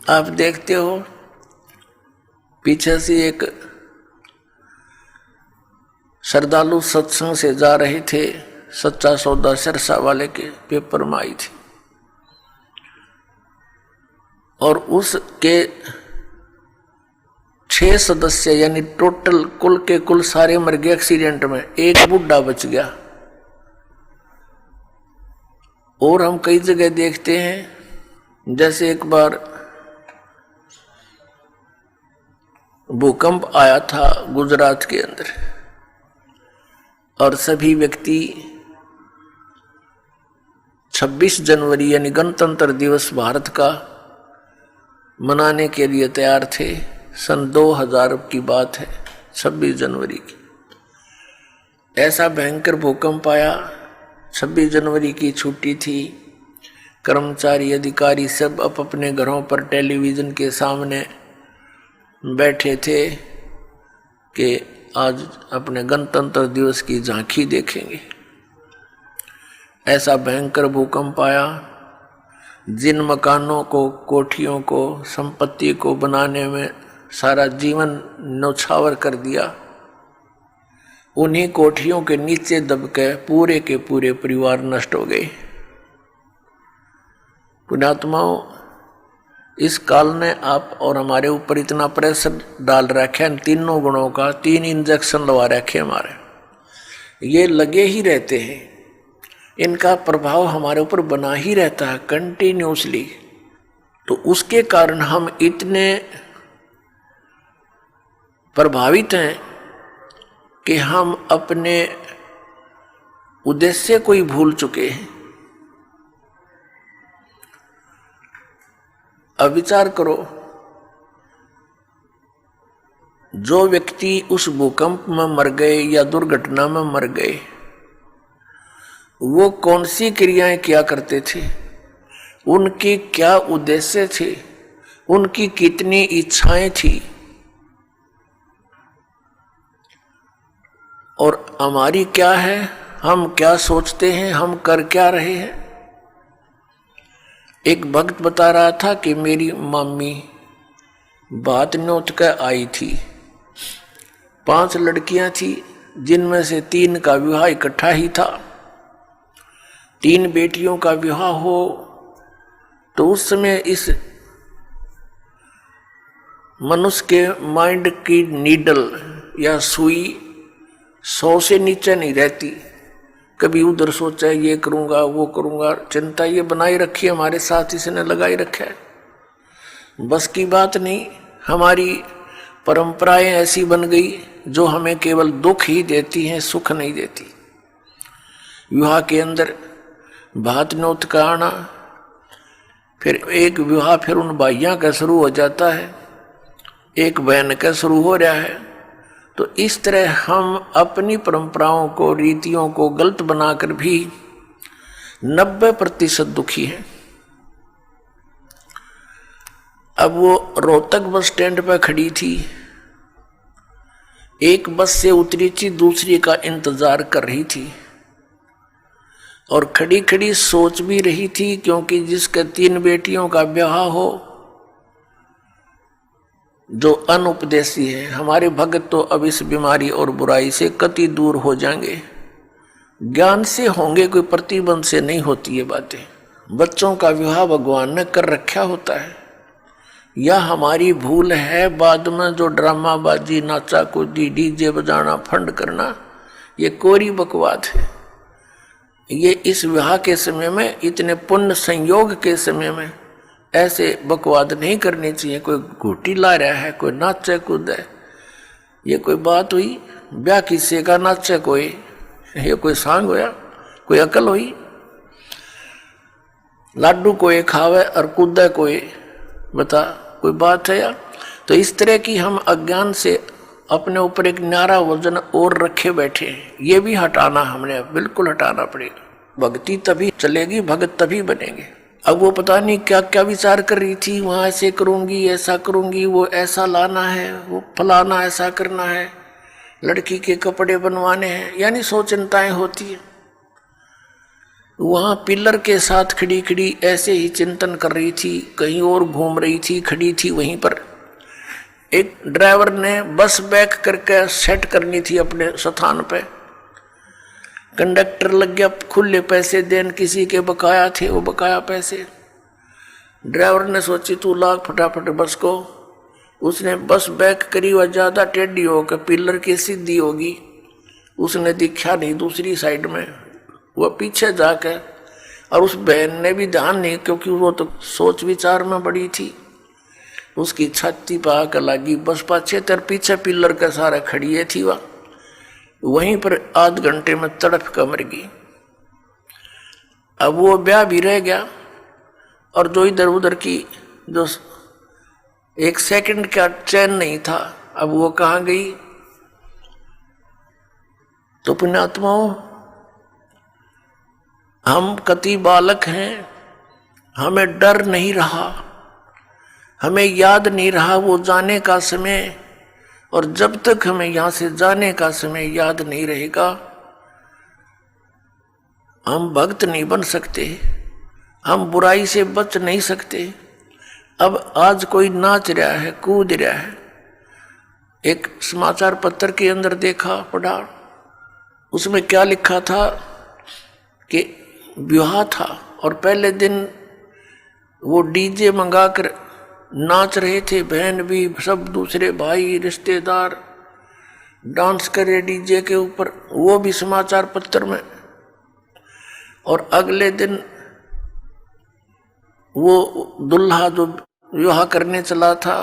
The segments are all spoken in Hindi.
आप देखते हो पीछे से एक श्रद्धालु सत्संग से जा रहे थे, सच्चा सौदा सिरसा वाले के पेपर में आई थी, और उसके 6 सदस्य यानी टोटल कुल के कुल सारे मर गए एक्सीडेंट में, एक बुढ़ा बच गया। और हम कई जगह देखते हैं, जैसे एक बार भूकंप आया था गुजरात के अंदर, और सभी व्यक्ति 26 जनवरी यानी गणतंत्र दिवस भारत का मनाने के लिए तैयार थे। सन 2000 की बात है, 26 जनवरी की। ऐसा भयंकर भूकंप आया, 26 जनवरी की छुट्टी थी, कर्मचारी अधिकारी सब अपने घरों पर टेलीविज़न के सामने बैठे थे कि आज अपने गणतंत्र दिवस की झांकी देखेंगे। ऐसा भयंकर भूकंप आया, जिन मकानों को, कोठियों को, संपत्ति को बनाने में सारा जीवन न्यौछावर कर दिया, उन्हीं कोठियों के नीचे दब के पूरे परिवार नष्ट हो गए। पुण्यात्माओं, इस काल ने आप और हमारे ऊपर इतना प्रेशर डाल रखा है, तीनों गुणों का, 3 इंजेक्शन लगा रखे हमारे, ये लगे ही रहते हैं, इनका प्रभाव हमारे ऊपर बना ही रहता है कंटिन्यूसली। तो उसके कारण हम इतने प्रभावित हैं कि हम अपने उद्देश्य को ही भूल चुके हैं। अब विचार करो, जो व्यक्ति उस भूकंप में मर गए या दुर्घटना में मर गए, वो कौन सी क्रियाएं किया करते थे, उनकी क्या उद्देश्य थे, उनकी कितनी इच्छाएं थी, और हमारी क्या है, हम क्या सोचते हैं, हम कर क्या रहे हैं। एक भक्त बता रहा था कि मेरी मम्मी बात नोत कर आई थी, 5 लड़कियां थी, जिनमें से 3 का विवाह इकट्ठा ही था। 3 बेटियों का विवाह हो तो उस समय इस मनुष्य के माइंड की नीडल या सुई 100 से नीचे नहीं रहती। कभी उधर सोचा ये करूंगा, वो करूंगा, चिंता ये बनाई रखी है, हमारे साथ इसने लगाई रखा है। बस की बात नहीं, हमारी परंपराएं ऐसी बन गई जो हमें केवल दुख ही देती हैं, सुख नहीं देती। विवाह के अंदर भात नौत का आना, फिर एक विवाह फिर उन भाइयों का शुरू हो जाता है, एक बहन का शुरू हो रहा है। तो इस तरह हम अपनी परंपराओं को, रीतियों को गलत बनाकर भी 90% दुखी हैं। अब वो रोहतक बस स्टैंड पर खड़ी थी, एक बस से उतरी थी, दूसरी का इंतजार कर रही थी, और खड़ी खड़ी सोच भी रही थी, क्योंकि जिसके 3 बेटियों का ब्याह हो, जो अनुपदेशी है, हमारे भगत तो अब इस बीमारी और बुराई से कति दूर हो जाएंगे, ज्ञान से होंगे, कोई प्रतिबंध से नहीं होती ये बातें। बच्चों का विवाह भगवान ने कर रखा होता है, या हमारी भूल है बाद में जो ड्रामा बाजी, नाचा कूदी, डीजे बजाना, फंड करना, ये कोरी बकवाद है। ये इस विवाह के समय में, इतने पुण्य संयोग के समय में ऐसे बकवाद नहीं करनी चाहिए। कोई घूटी ला रहा है, कोई नाचे कूदे, ये कोई बात हुई? ब्याह किसी का नाचे कोई, ये कोई सांग होया, कोई अकल हुई? लाडू कोई खावे और कूदे कोई, बता कोई बात है यार? तो इस तरह की हम अज्ञान से अपने ऊपर एक न्यारा वजन और रखे बैठे हैं, ये भी हटाना, हमने बिल्कुल हटाना पड़ेगा। भक्ति तभी चलेगी, भगत तभी बनेंगे। अब वो पता नहीं क्या क्या विचार कर रही थी, वहां ऐसे करूंगी, ऐसा करूंगी, वो ऐसा लाना है, वो फलाना ऐसा करना है, लड़की के कपड़े बनवाने हैं, यानी 100 चिंताएं होती है। वहां पिलर के साथ खड़ी खड़ी ऐसे ही चिंतन कर रही थी, कहीं और घूम रही थी, खड़ी थी वहीं पर। एक ड्राइवर ने बस बैक करके सेट करनी थी अपने स्थान पे। कंडक्टर लग गया खुले पैसे देन, किसी के बकाया थे वो बकाया पैसे। ड्राइवर ने सोची तू लाग फटाफट बस को। उसने बस बैक करी, वह ज्यादा टेढ़ी होकर पिलर की सीधी होगी, उसने दिखा नहीं दूसरी साइड में, वह पीछे जाके। और उस बहन ने भी ध्यान नहीं, क्योंकि वो तो सोच विचार में बड़ी थी, उसकी छाती पर आकर लगी बस पाछे तर पीछे पिलर का सारा खड़िए थी। वह वहीं पर आध घंटे में तड़प कर मर गई। अब वो ब्याह भी रह गया, और जो इधर उधर की जो एक सेकंड का चैन नहीं था, अब वो कहाँ गई। तो पुण्यात्माओं, हम कति बालक हैं, हमें डर नहीं रहा, हमें याद नहीं रहा वो जाने का समय। और जब तक हमें यहां से जाने का समय याद नहीं रहेगा, हम भक्त नहीं बन सकते, हम बुराई से बच नहीं सकते। अब आज कोई नाच रहा है, कूद रहा है, एक समाचार पत्र के अंदर देखा पढ़ा, उसमें क्या लिखा था कि विवाह था और पहले दिन वो डीजे मंगाकर नाच रहे थे, बहन भी, सब दूसरे भाई रिश्तेदार डांस करे डीजे के ऊपर, वो भी समाचार पत्र में। और अगले दिन वो दुल्हा जो विवाह करने चला था,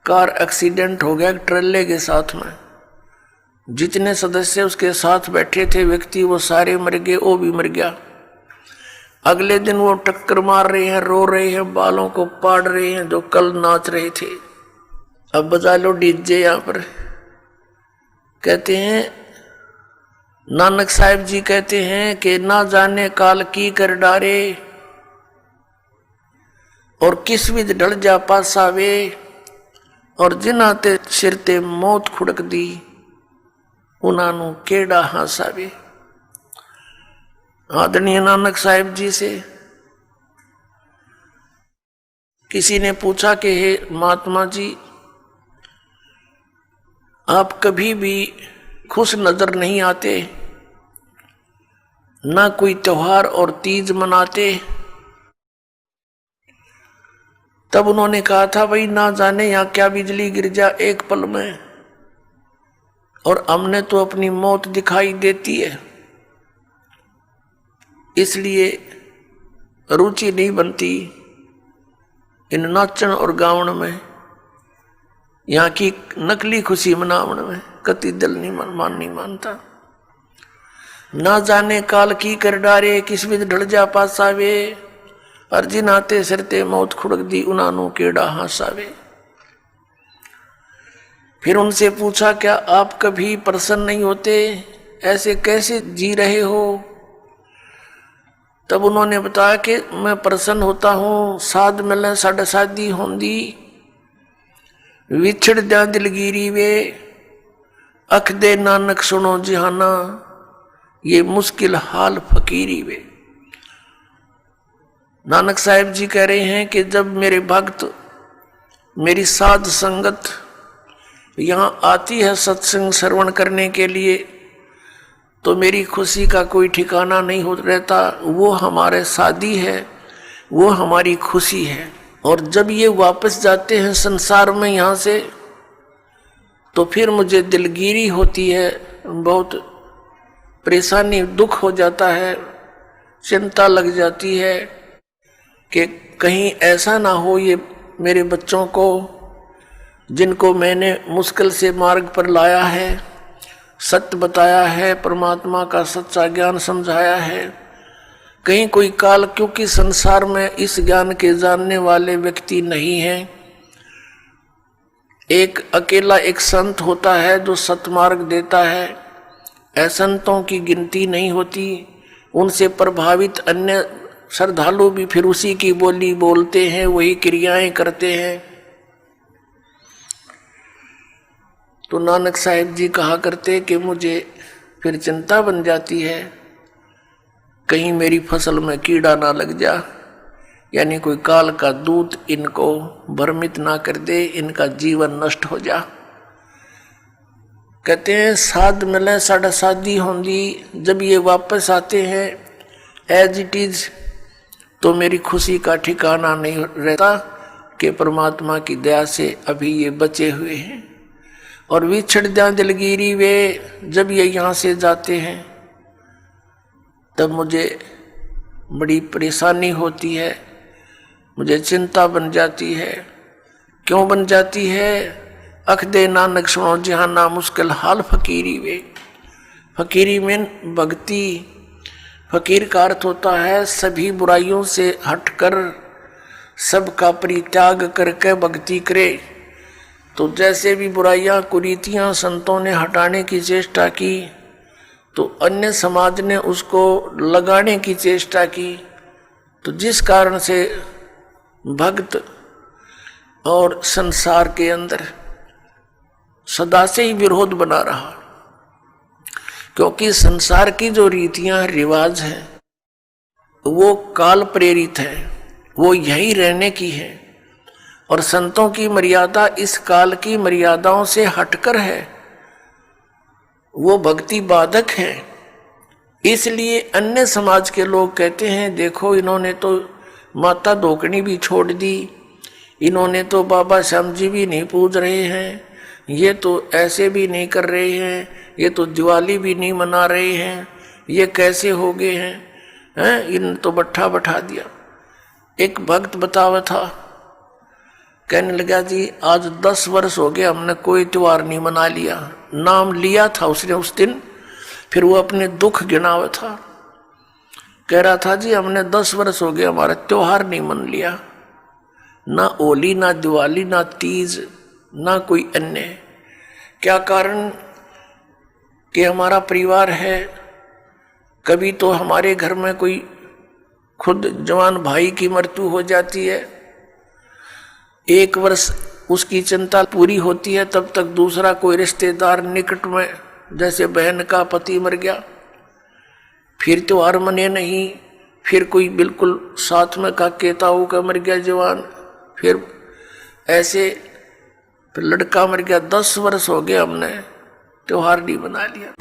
कार एक्सीडेंट हो गया ट्रेले के साथ में। जितने सदस्य उसके साथ बैठे थे व्यक्ति, वो सारे मर गए, वो भी मर गया। अगले दिन वो टक्कर मार रहे हैं, रो रहे हैं, बालों को पाड़ रहे हैं जो कल नाच रहे थे। अब बजा लो डीजे यहां पर। कहते हैं नानक साहिब जी कहते हैं कि ना जाने काल की कर डारे, और किस विध ढल जा पासावे, और जिन्हां ते सिर ते मौत खुड़क दी, उन्हां नू केड़ा हासावे। आदरणीय नानक साहिब जी से किसी ने पूछा कि हे महात्मा जी, आप कभी भी खुश नजर नहीं आते, ना कोई त्योहार और तीज मनाते। तब उन्होंने कहा था भाई ना जाने यहां क्या बिजली गिर जा एक पल में, और हमने तो अपनी मौत दिखाई देती है, इसलिए रुचि नहीं बनती इन नाचन और गावन में, यहाँ की नकली खुशी मनावन में कति दिल नहीं मानता। ना जाने काल की कर डारे, किस विध ढल जा पासावे, और जिन आते सिरते मौत खुड़क दी, उन्हां केड़ा हासावे। फिर उनसे पूछा क्या आप कभी प्रसन्न नहीं होते, ऐसे कैसे जी रहे हो। तब उन्होंने बताया कि मैं प्रसन्न होता हूँ, साध मिले साढ़े शादी होंदी, विछड़ जा दिलगिरी वे, अख दे नानक सुनो जिहाना, ये मुश्किल हाल फकीरी वे। नानक साहिब जी कह रहे हैं कि जब मेरे भक्त, मेरी साध संगत यहाँ आती है सत्संग श्रवण करने के लिए, तो मेरी खुशी का कोई ठिकाना नहीं हो रहता। वो हमारे साथी है, वो हमारी खुशी है। और जब ये वापस जाते हैं संसार में यहाँ से, तो फिर मुझे दिलगिरी होती है, बहुत परेशानी दुख हो जाता है, चिंता लग जाती है कि कहीं ऐसा ना हो ये मेरे बच्चों को, जिनको मैंने मुश्किल से मार्ग पर लाया है, सत्य बताया है, परमात्मा का सच्चा ज्ञान समझाया है, कहीं कोई काल, क्योंकि संसार में इस ज्ञान के जानने वाले व्यक्ति नहीं हैं। एक अकेला एक संत होता है जो सतमार्ग देता है, संतों की गिनती नहीं होती। उनसे प्रभावित अन्य श्रद्धालु भी फिर उसी की बोली बोलते हैं, वही क्रियाएं करते हैं। तो नानक साहिब जी कहा करते कि मुझे फिर चिंता बन जाती है कहीं मेरी फसल में कीड़ा ना लग जा, यानी कोई काल का दूत इनको भ्रमित ना कर दे, इनका जीवन नष्ट हो जा। कहते हैं साध मिले साढ़ा शादी होंगी, जब ये वापस आते हैं एज इट इज तो मेरी खुशी का ठिकाना नहीं रहता कि परमात्मा की दया से अभी ये बचे हुए हैं। और विछड़ जा दिलगिरी वे, जब ये यहाँ से जाते हैं तब मुझे बड़ी परेशानी होती है, मुझे चिंता बन जाती है। क्यों बन जाती है? अख दे नानक सुनो जहाँ ना मुश्किल हाल फकीरी वे। फकीरी में भक्ति, फकीर का अर्थ होता है सभी बुराइयों से हटकर सबका परित्याग करके भक्ति करे। तो जैसे भी बुराइयां कुरीतियां संतों ने हटाने की चेष्टा की तो अन्य समाज ने उसको लगाने की चेष्टा की। तो जिस कारण से भक्त और संसार के अंदर सदा से ही विरोध बना रहा, क्योंकि संसार की जो रीतियां रिवाज हैं वो काल प्रेरित है, वो यही रहने की है। और संतों की मर्यादा इस काल की मर्यादाओं से हटकर है, वो भक्ति बाधक है। इसलिए अन्य समाज के लोग कहते हैं देखो इन्होंने तो माता धोकनी भी छोड़ दी, इन्होंने तो बाबा श्याम जी भी नहीं पूज रहे हैं, ये तो ऐसे भी नहीं कर रहे हैं, ये तो दिवाली भी नहीं मना रहे हैं, ये कैसे हो गए हैं, इन तो बट्ठा बैठा दिया। एक भक्त बतावा था, कहने लगा जी आज 10 वर्ष हो गए हमने कोई त्योहार नहीं मना लिया। नाम लिया था उसने उस दिन, फिर वो अपने दुख गिनावा था। कह रहा था जी हमने 10 वर्ष हो गए हमारा त्योहार नहीं मन लिया, ना होली ना दिवाली ना तीज ना कोई अन्य। क्या कारण? कि हमारा परिवार है, कभी तो हमारे घर में कोई खुद जवान भाई की मृत्यु हो जाती है, 1 वर्ष उसकी चिंता पूरी होती है, तब तक दूसरा कोई रिश्तेदार निकट में जैसे बहन का पति मर गया, फिर त्योहार मने नहीं, फिर कोई बिल्कुल साथ में का केताऊ का मर गया जवान, फिर ऐसे फिर लड़का मर गया। 10 वर्ष हो गए हमने त्योहार नहीं बना लिया।